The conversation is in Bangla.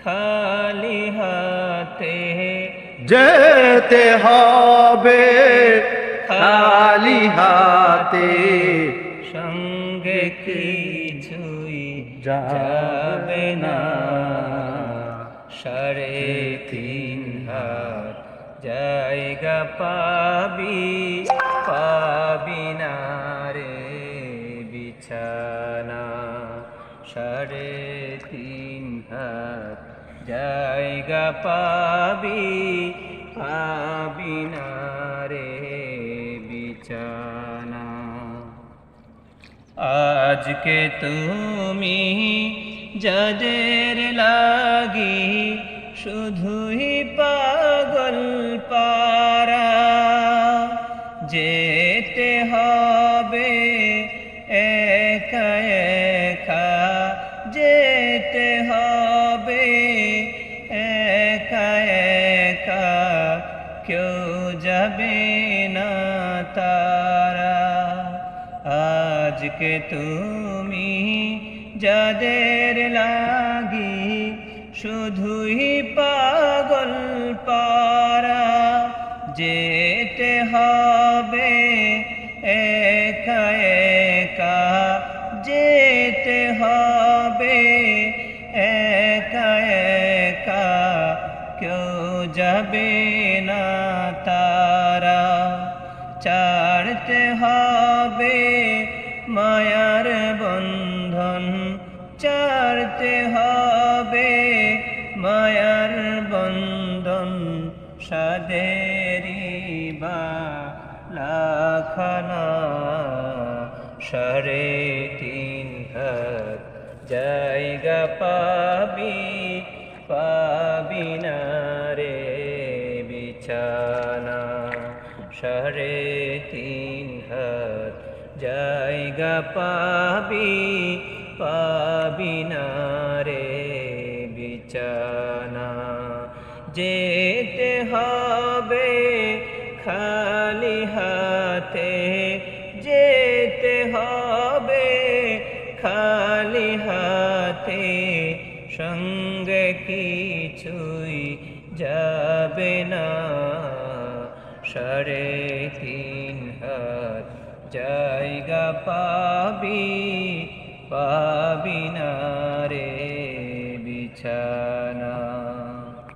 খালি হাতে যেতে হবে, খালি হাতে সঙ্গে কিছুই যাবে না। 3.5 হাত জায়গা পাবি, পাবি না রে বিছানা। 3.5 হাত জায়গা পাবি, পাবি না রে বিছানা। আজকে তুমি যাদের লাগি শুধুই পাগল পারা, যেতে হবে একা একা, যেতে হবে একা একা, কেউ যাবে না তারা। আজকে তুমি যাদের লাগি শুধুই পাগল পারা, যেতে হবে একা একা, যেতে হবে একা একা, কেউ যাবে না তারা। ছাড়তে হবে মায়ার বন্ধন, ছাড়তে হবে মায়ার বন্ধন, সাদেরি বালাখানা। 3.5 হাত জায়গা পাবি, পাবি না রে বিছানা। 3.5 হাত জায়গা পাবি, পাবি না রে বিছানা। যেতে হবে খালি হাতে, যেতে হবে খালি হাতে, সঙ্গে কিছুই যাবে না। 3.5 হাত জায়গা পাবি, পাবি না রে বিছানা।